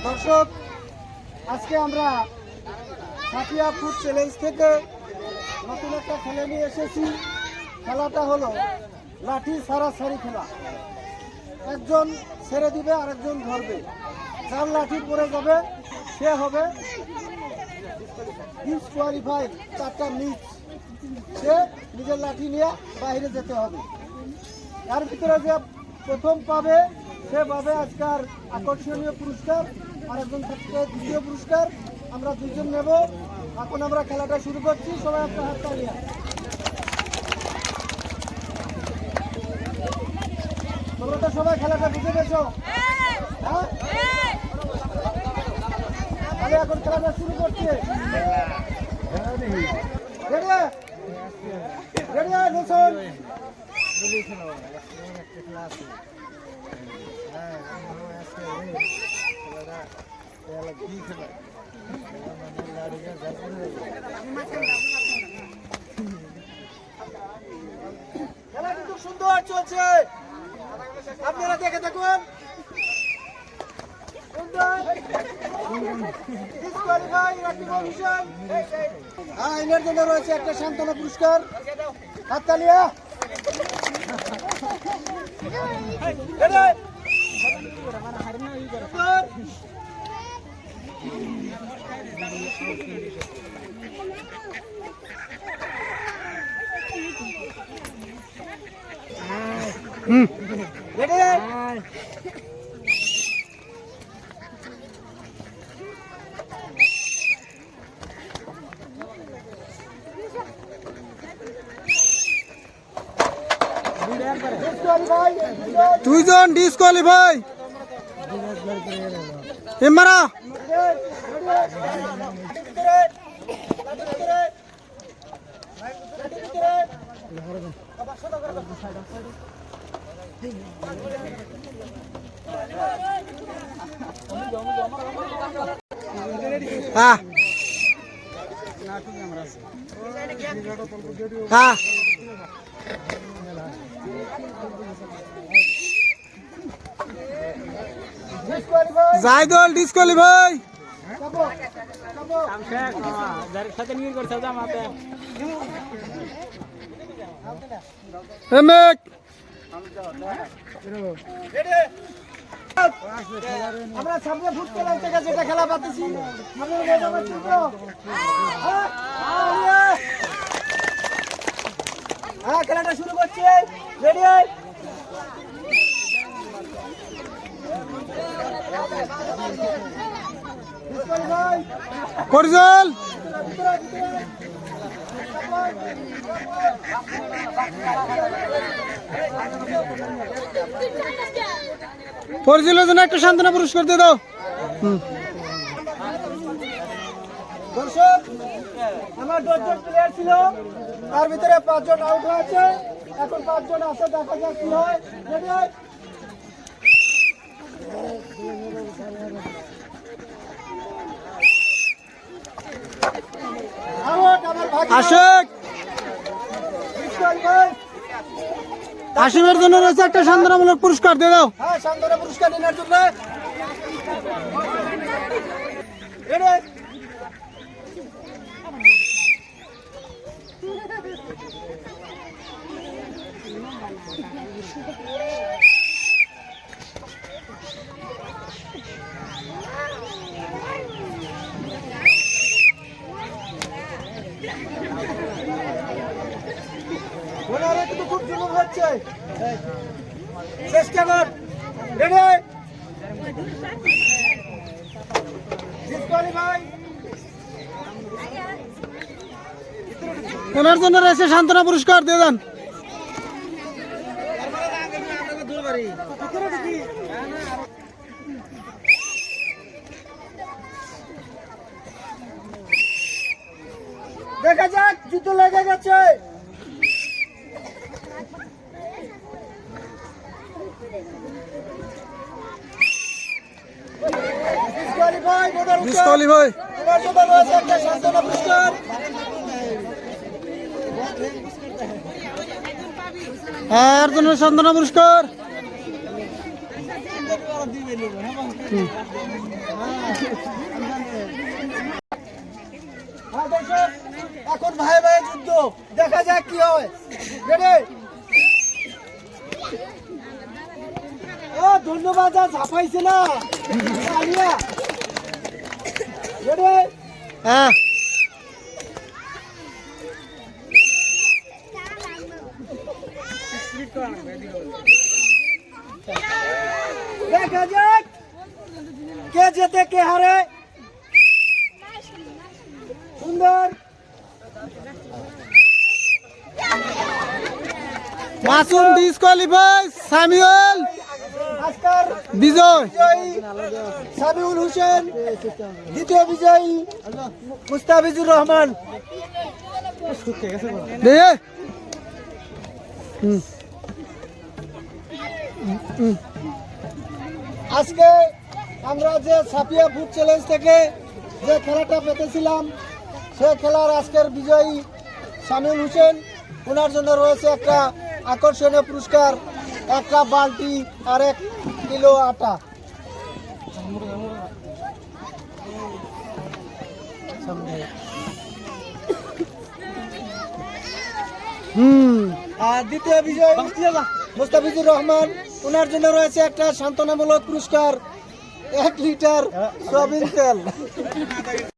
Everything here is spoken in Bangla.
দর্শক, আজকে আমরা সাফিয়া ফুড চ্যালেঞ্জ থেকে নতুন একটা খেলা নিয়ে এসেছি। খেলাটা হলো লাঠি ছাড়াছাড়ি খেলা। একজন ছেড়ে দিবে, আরেকজন ধরবে। যার লাঠি পড়ে যাবে সে হবে ডিসকোয়ালিফাই। 4টা মিস, সে নিজের লাঠি নিয়ে বাইরে যেতে হবে। তার ভিতরে যে প্রথম পাবে সে পাবে আজকের আকর্ষণীয় পুরস্কার, আরেকজন থাকবে দ্বিতীয় পুরস্কার। আমরা দুজন নেব। এখন আমরা খেলাটা শুরু করছি। সবাই একটা হাত তালিয়া। তোমরা তো সবাই খেলাটা বুঝে গেছো? হ্যাঁ, তাহলে এখন খেলাটা শুরু করছে। খেলা কিন্তু সুন্দর চলছে, আপনারা দেখে থাকুন। এর জন্য রয়েছে একটা সান্ত্বনা পুরস্কার। হাততালিয়া। দুইজন ডিসকোয়ালিফাই। এমারা হ্যাঁ হ্যাঁ জাইদুল ডিসকোয়ালিফাই। আমরা সামনে ফুটবল থেকে যেটা খেলা পাচ্ছি, হ্যাঁ খেলাটা শুরু করছি। রেডি? ফরিজুল ফরিজুলের জন্য একটা সান্ত্বনা পুরস্কার দিয়ে দাও। দর্শক, আমার 10 জন প্লেয়ার ছিল, তার ভিতরে 5 জন আউট হয়েছে। এখন 5 জন আছে, দেখা যাক কি হয়। আসিমের জন্য রয়েছে একটা সান্ত্বনামূলক পুরস্কার দিয়ে দাও। হ্যাঁ, সান্ত্বনা পুরস্কার নেওয়ার জন্য কিন্তু খুব জুলুম হচ্ছে। চেষ্টা কর। রেডি? ওনার জন্য রয়েছে সান্ত্বনা পুরস্কার দিয়ে দেন। দেখা যাক, যুদ্ধ লেগে গেছে। ডিসকোয়ালিফাই। আর জন্য সান্ত্বনা পুরস্কার। হ্যাঁ দর্শক, এখন ভাই ভাই যুদ্ধ, দেখা যাক কি হয়। রেডি? ও ধন্যবাদ, আর ঝাপাইছে না আলিয়া। রেডি? হ্যাঁ। দেখা যাক কে জেতে কে হারে। সুন্দর মাসুম ডিসকোয়ালিফাই, সামিউল আজকার বিজয়। বিজয়ী সামিউল হোসেন, দ্বিতীয় বিজয়ী মুস্তাফিজুর রহমান। দেখে আজকে আমরা যে সাপিয়া ফুড চ্যালেঞ্জ থেকে যে খেলাটা পেতেছিলাম, সে খেলার আজকের বিজয়ী সামিউল হোসেন। ওনার জন্য রয়েছে একটা আকর্ষণীয় পুরস্কার, একটা বালতি আর 1 কিলো আটা। আর দ্বিতীয় বিজয় মুস্তাফিজুর রহমান, ওনার জন্য রয়েছে একটা সান্ত্বনামূলক পুরস্কার, 1 লিটার সয়াবিন তেল।